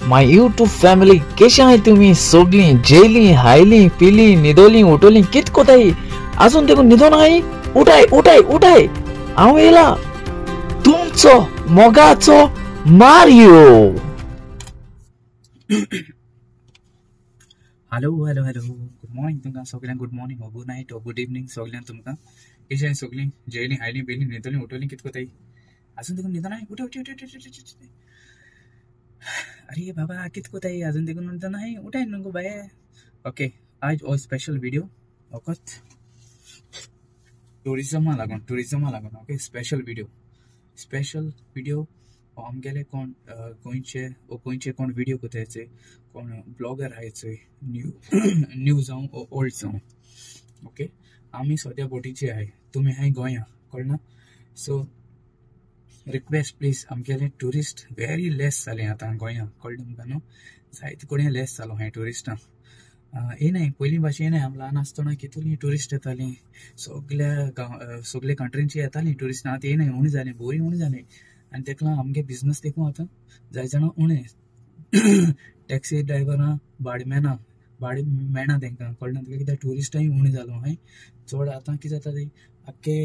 My YouTube family कशी आहे तुम्ही सगळी जेली हायली पिली निदोली उठोली कित कोताई अजून देखून निदो नाही उठाय उठाय उठाय हांव येला तुमचो मोगाचो Mario. Hello hello hello good morning तुमकां सगळ्यांक गुड मॉर्निंग हो गुड नाईट हो गुड इवनिंग सगळ्यांक तुमकां कशी आहे सगळी जेली हायली पिली निदोली उठोली कित कोताई अजून देखून निदो नाही उठ उठ उठ उठ उठ अरे बाबा कित कोताई अजून देखून निदो नाही उठाय नको बाय। ओके आज ओ स्पेशल वीडियो वखत टुरिजमा लागून ओके स्पेशल वीडियो आमगेले कोण गोंयचे कोण वीडियो कोतायचे कोण ब्लॉगर आहायचे न्यू जावं ओल्ड जावं ओके आम्ही सद्या बोटीचे आहे तुम्ही हाय गोंया कळना सो रिक्वेस्ट प्लीज आमगेले टुरिस्ट व्हेरी लेस जाले आतां गोंया कळ्ळें तुमकां न्हू जायते कडेन लेस जालो हाय टुरिस्टां हे नाही पयलीं भाशेन आमी ल्हान आसतना कितली टुरिस्ट येतालीं सगळे कंट्रींची येतालीं टुरिस्ट आतां हे नाही उणी जालें बोरी उणी जालें आनी तेका लागून आमगे बिजनस देखून आतां जाय जाणां उणें टॅक्सी ड्रायव्हरां भाडे मेळना तांकां कळना तुका कित्याक टुरिस्टांय उणी जालो हाय चड आतां कितें जाता ते आख्खे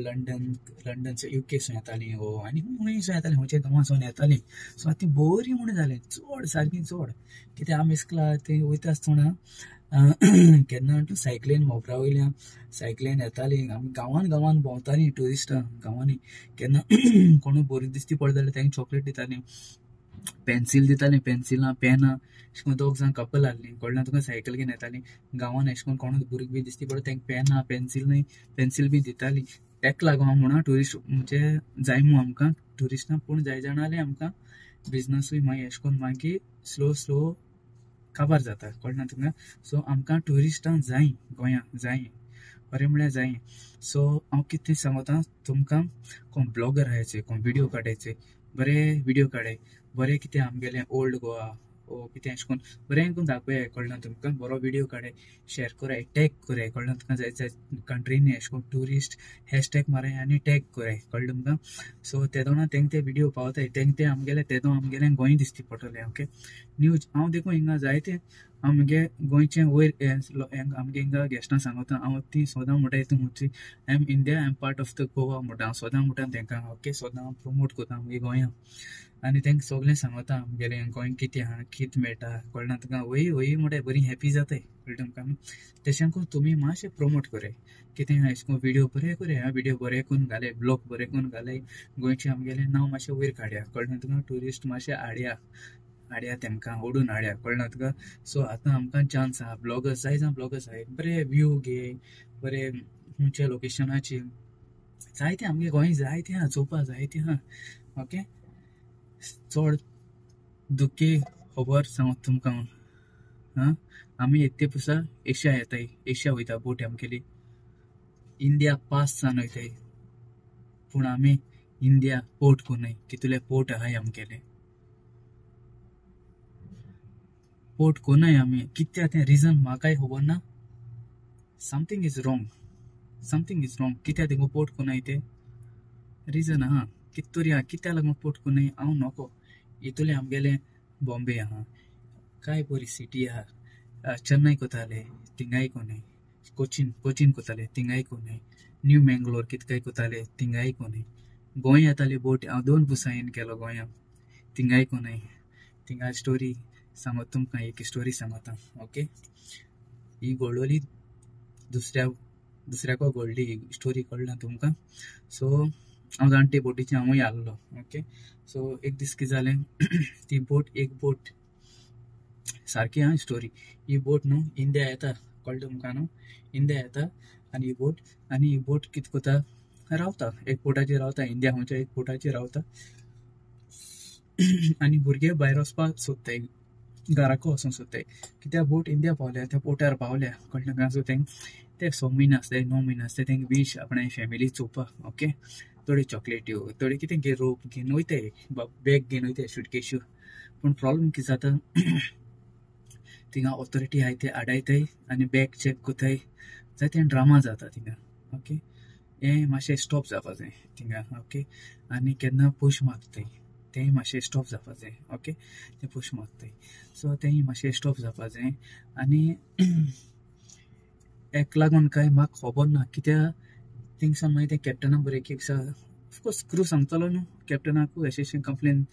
लंडन UK येतालीं हो आनी उणीसून येतालीं खंयच्या गांवांसून येतालीं सो आतां ती बोरी उणी जालें चड सारकी चड कित्याक आमी इस्कला ते वयता आसतना केन्ना सायकलीन मोपरा वयल्यान सायकलीन येतालीं आमी गांवान भोंवतालीं टुरिस्टां गांवांनी केन्ना कोणूय बोरी दिसती पडली जाल्यार तांकां चॉकलेट दितालीं पेन्सील दितालीं पेन्सिलां पेनां अशें करून दोग जाण कपल आहलीं कळना तुका सायकल घेवन येतालीं गांवान अशें करून कोणूय भुरगीं बी दिसती पडली तांकां पेनां पेन्सील बी दितालीं तेका लागून म्हणून टुरिस्ट म्हणजे जाय म्हणून आमकां टुरिस्टां पूण जाय जाणाले आमकां बिजनसूय मागीर अशें करून मागीर स्लो काबार जाता कळना तुका सो आमकां टुरिस्टां जाय गोंया जाय बरें म्हळ्यार जाय सो हांव कितें सांगता तुमकां कोण ब्लॉगर आहायचे कोण व्हिडिओ काडायचे बरे व्हिडिओ काडाय बरें कितें आमगेलें ओल्ड गोवा ओ कितें अशें करून बरें करून दाखयाय कळना तुमकां बरो व्हिडिओ काडाय शेअर कराय टॅग कराय कळना तुका जाय कंट्रीनी अशें करून टुरिस्ट हॅशटॅग माराय आनी टॅग कराय कळ्ळें तुमकां सो ते दोना तेंक ते व्हिडिओ पावताय तेंक ते आमगेले ते आमगेलें गोंय दिसती पडटलें ओके न्यूज हांव देखून हिंगा जायते आमगे गोंयचे वयर आमगे हिंगा गेस्टां सांगता हांव ती सोदां म्हणटा तूं म्हणची I am India I am part of the Goa म्हणटा हांव सोदां म्हणटा तेंकां ओके सोदां हांव प्रमोट करता आमगे गोंया आनी तेंकां सगळें सांगता आमगेलें गोंय कितें आहा कितें मेळटा कळना तुका वय म्हणल्यार बरी हॅपी जाताय कळ्ळें तुमकां तशें करून तुमी मातशें प्रमोट कराय कितें आहा अशें करून व्हिडिओ बरें कराय व्हिडिओ बरें करून घालाय ब्लॉग बरें करून घालाय गोंयचें आमगेलें नांव मातशें वयर काडया कळना तुका टुरिस्ट मातशें हाडया तेमकां ओडून हाडया कळना तुका सो आतां आमकां चान्स आहा ब्लॉगर्स जाय जावं ब्लॉगर्स आहाय बरे व्यू घे बरे खंयच्या लोकेशनाची जायते आमगे गोंय जायते आहा चोवपा जायते आहा ओके चड दुख्खी खबर सांगता तुमकां हां आमी येते पुसा एशिया वयता बोट आमगेली इंडिया पास जावन वयताय पूण आमी इंडिया पोर्ट कोनाय कितले पोर्ट आहाय आमगेले पोर्ट कोनाय आमी कित्याक तें रिजन म्हाकाय खबर ना समथींग इज रॉंग कित्याक तेंको पोर्ट कोनाय ते रिजन आहा कित तरी आहा कित्याक लागून पोर्ट कोनाय हांव नको इतले आमगेले बॉम्बे आहा काय बरी सिटी आहा चेन्नई कोताले तिंगाय कोनाय कोचीन कोताले तिंगाय कोनाय न्यू मँगलोर कितकाय कोताले तिंगाय कोनाय गोंय येताली बोट हांव 2 पुसा येवन केलो गोंया तिंगाय कोनाय तिंगा स्टोरी सांगता तुमकां एक स्टोरी सांगता ओके ही घडोवली दुसऱ्याको घडली ही स्टोरी कळना तुमकां सो हांव जाणटे बोटीचे हांवूय आसलो ओके सो एक दीस कितें जालें ती एक बोट सारकी हा स्टोरी ही बोट न्हू इंडिया येता कळ्ळें तुमकां न्हू इंडिया येता आनी ही बोट कितें कोता रावता एक पोर्टाचेर रावता इंडिया खंयच्या एक पोर्टाचेर रावता आनी भुरगे भायर वचपाक सोदताय घराको वचूंक सोदताय कित्याक बोट इंडिया पावल्या त्या पोर्टार पावल्या कळ्ळें तुका सो ते 6 म्हयने आसताय 9 म्हयने आसताय तेंक वीश आपणे फॅमिली चोवपाक ओके थोडी चॉकलेट्यो थोडी कितें रोप घेवन वयताय बॅग घेवन वयताय सुटकेश्यो पूण प्रॉब्लम कितें जाता थिंगा ऑथॉरिटी आहाय ते आडायताय आनी बॅग चॅक कोताय जायते ड्रामा जाता थिंगा ओके हें मातशें स्टॉप जावपा जाय थिंगा ओके आनी केन्ना पयशे मागताय तेंय मातशें स्टॉप जावपा जाय ओके ते पुश मागताय सो तेंय मातशें स्टॉप जावपा जाय आनी एक लागून काय म्हाका खबर ना कित्या थिंगसान मागीर ते कॅप्टना बरें एक ऑफकोर्स क्रू सांगतलो न्हू कॅप्टनाकू अशें कंप्लेन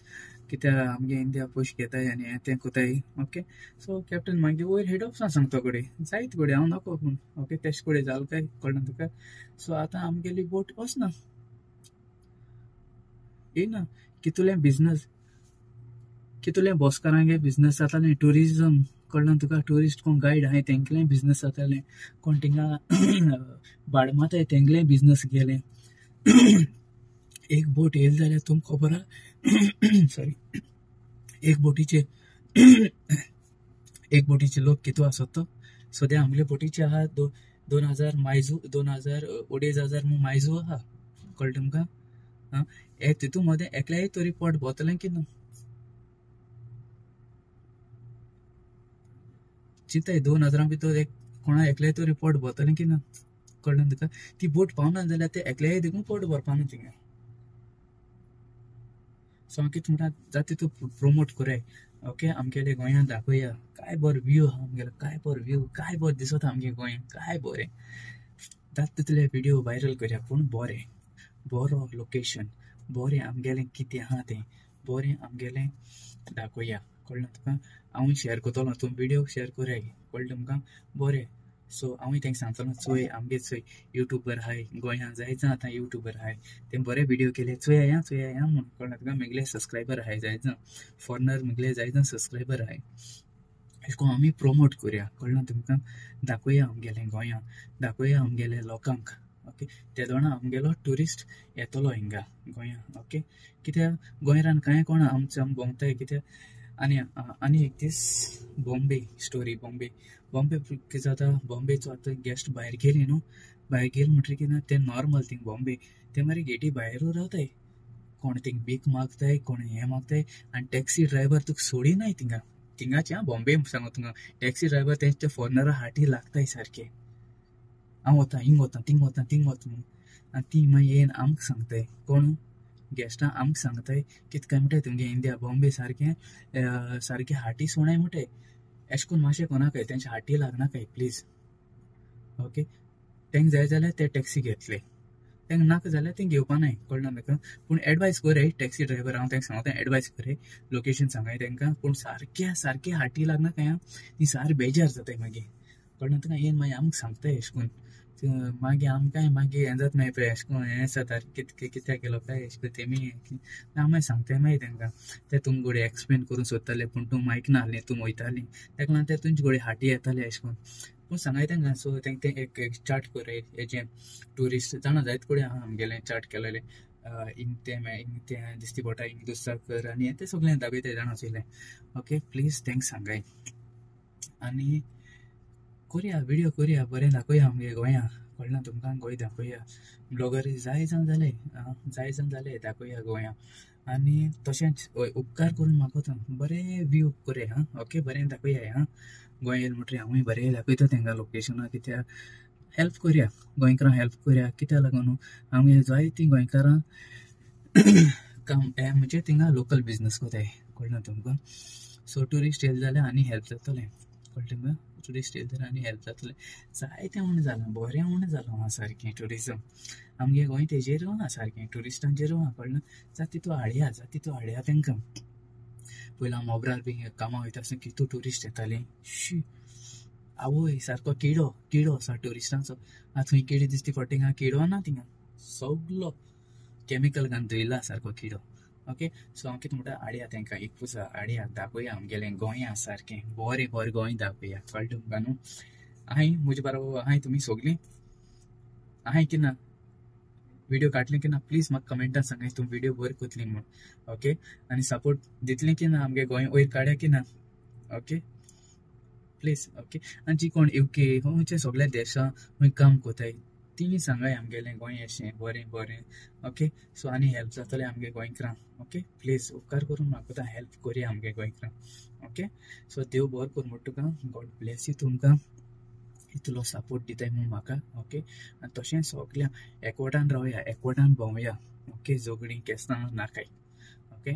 कित्या आमगे इंडिया पुश घेताय आनी हें तें कोताय ओके सो कॅप्टन मागीर वयर हेड ऑफिसान सांगता कोडे जायत कोडे हांव नाको पूण ओके तेश कोडे जाल काय कळना तुका सो आतां आमगेली बोट वचना येयना कितुलें बिजनस कितुलें बॉस्कारांगे बिजनस जातालें टुरिजम कळना तुका ट्युरिस्ट कोण गायड आहाय तेंगलें बिजनस जातालें कोण थिंगा बाडमाताय तेंगलें बिजनस गेलें एक बोट येयली जाल्यार तुमकां खबर आहा सॉरी एक बोटीचे लोक कितू आसत तो सद्या आमगे बोटीचे आहा 2000 मायजू 2000 मायजू आहा कळ्ळें तुमकां हे तितू मदें एकल्याय तरी पोट भोंवतलें की ना चिंताय 2000 भितर एक कोणा एकल्याय तरी पोट भोंवतलें की ना कळ्ळें तुका ती बोट पावना जाल्यार ते एकल्याय देखून पोट भरपाना थिंगा सो हांव कितें म्हणटा जाता तूं प्रोमोट कोराय ओके आमगेले गोंयांत दाखोवया काय बरो व्यू आहा आमगेलो काय बरो व्यू काय बरो दिसता आमगे गोंयांत काय बरें जाता तितले व्हिडिओ व्हायरल करया पूण बरो लोकेशन बरें आमगेलें कितें आहा तें बरें आमगेलें दाखोवया कळ्ळें तुका हांव शेअर करतलो तूं व्हिडिओ शेअर कोराय कळ्ळें तुमकां बरें सो हांवूय तेंका सांगतलो चोय आमगे चोय युट्यूबर आहाय गोंयांत जायत जाण आतां युट्यूबर आहाय ते बरे व्हिडिओ केले चोया म्हणून कळ्ळें तुका मेगले सबस्क्रायबर आहाय जायत जाण फॉरनर मेगले जायत जाण सबस्क्रायबर आहाय अशें करून आमी प्रोमोट करुया कळ्ळें तुमकां दाखोवया आमगेलें गोंयांत दाखोवया आमगेले लोकांक ओके ते दोना आमगेलो ट्युरिस्ट येतलो हिंगा गोंयांत ओके कित्याक गोंयरान कांय कोण आमचे भोंवताय कित्याक आनी एक दीस बॉम्बे स्टोरी बॉम्बे कितें जाता बॉम्बेचो आतां गेस्ट भायर गेली न्हू भायर गेली म्हणटरी कितें ते नॉर्मल थिंग बॉम्बे ते मागीर गेटी भायरूच रावताय कोण थिंग बीक मागताय कोण हें मागताय आनी टॅक्सी ड्रायव्हर तुका सोडिनाय थिंगाचे बॉम्बे सांगो तुका टॅक्सी ड्रायव्हर तेंचे फॉरनरा हाटी लागताय सारके हांव वता हिंग वता थिंग वता म्हणून आनी ती मागीर येवन आमकां सांगताय कोण गेस्टां आमकां सांगताय कितें काय म्हणटाय तुमगे इंडिया बॉम्बे सारके हाटी सोणाय म्हणटाय अशें करून मातशें कोणाकय तेंच्या हाटी लागनाकाय प्लीज ओके तेंक जाय जाल्यार ते टॅक्सी घेतले तेंक नाका जाल्यार तें घेवपानाय कळना ताका पूण एडवायस कोराय टॅक्सी ड्रायव्हर हांव तेंका सांगता एडवायस कोराय लोकेशन सांगाय तेंकां पूण सारके हाटी लागनाकाय ती सार बेजार जाताय मागीर कळना तुका येवन मागीर आमकां सांगताय अशें करून मागीर आमकांय मागीर हें जाता मागीर पळय अशें करून हें जाता कित्याक केलो काय अशें करून तेमी हांव मागीर सांगताय मागीर तेंकां ते तुमचे गोडे एक्सप्लेन करून सोदताले पूण तूं आयकनासलें तूं वयतालीं तेका लागून ते तुमचे गोडे हाटी येताले अशें करून पूण सांगाय तेंकां सो तेंका ते एक चार्ट कोराय हेजें ट्युरिस्ट जाणा जायत कडेन आहा आमगेलें चार्ट केलेलें तें दिसती पडटा इंग दुसाकर आनी ते सगळें दाखयताय जाणा चोयलें ओके प्लीज तेंका सांगाय आनी कोरया व्हिडिओ कोरया बरें दाखोवया आमगे गोंयां कळना तुमकां गोंय दाखोवया ब्लॉगर जाय जाण जाले दाखोवया गोंयां आनी तशेंच उपकार करून म्हाका बरें व्यू कोरया ओके बरें दाखोवया गोंय येयले म्हणटरी हांवूय बरें दाखयता तेंकां लोकेशनां कित्याक हेल्प कोरया गोंयकारांक हेल्प कोरया कित्याक लागून आमगे जायतीं गोंयकारां काम म्हणजे थिंगा लोकल बिजनस कोताय कळना तुमकां सो ट्युरिस्ट येयले जाल्यार आनी हेल्प जातलें कळ्ळें तुमकां ट्युरिस्ट येयले जाल्यार आनी हेल्प जातलें जायतें उणें जालां बरें उणें जालां हांगा सारकें ट्युरिजम आमगे गोंय तेजेर ना सारकें ट्युरिस्टांचेर कळना जाता तितू हाडया तेंकां पयलीं हांव मोबरार बी कामां वयता आसतना कितू ट्युरिस्ट येतालीं शी आवय सारको किडो आसा ट्युरिस्टांचो थंय किडे दिसती पडटा थिंगा किडो ना थिंगा सगलो कॅमिकल घालून दवरिल्ला सारको किडो ओके सो हांव कितें म्हणटा हाडया तेंकां एक पुसा हाडया दाखोवया आमगेलें गोंयां सारकें बरें गोंय दाखोवया कळ्ळें तुमकां न्हू हांय म्हजे बरोबर हांय तुमी सगलीं हांय किन्ना व्हिडिओ काडलें की ना प्लीज म्हाका कमेंटान सांगाय तूं व्हिडिओ बरें कोतलीं म्हूण ओके आनी सपोर्ट दितलें की ना आमगे गोंय वयर काडया की ना ओके प्लीज ओके आनी जी कोण UK खंयचे सगळ्या देशां खंय काम कोताय ती सांगाय आमगेलें गोंय अशें बरें ओके सो आनी हेल्प जातलें आमगे गोंयकारांक ओके प्लीज उपकार करून म्हाका हेल्प कोरया आमगे गोंयकारांक ओके सो देव बरें करूं म्हणटा तुका गॉड ब्लेस यू तुमकां इतलो सपोर्ट दिताय म्हूण म्हाका ओके आनी तशें सगळ्या एकवटान रावया एकवटान भोंवया ओके झगडीं केसां नाकाय ओके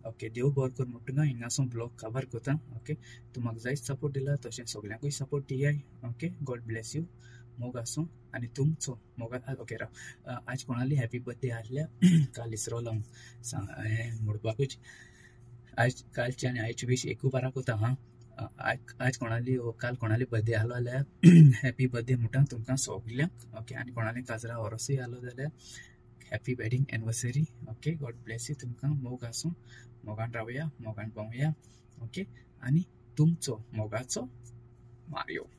ओके देव बरो कर म्हणटा हिंगासून ब्लॉग कवर करता ओके तू म्हाका जायत सपोर्ट दिला तशें सगळ्यांकूय सपोर्ट दियाय ओके गॉड ब्लेस यू मोग आसूं आनी तुमचो मोगा ओके राव आज कोणाली हॅपी बर्थडे आसल्या काल इसरोलो म्हणपाकूच आज कालचे आनी आयचे विश एकू बारा कोता हां आज कोणाली काल कोणाली बर्थडे आलो जाल्यार हॅपी बर्थडे म्हणटा तुमकां सगल्यांक ओके आनी कोणाली काजरा ओरोसूय आलो जाल्यार happy wedding anniversary okay God bless you तुमकां मोग आसूं मोगान रावया मोगान पावया ओके आनी तुमचो मोगाचो मारयो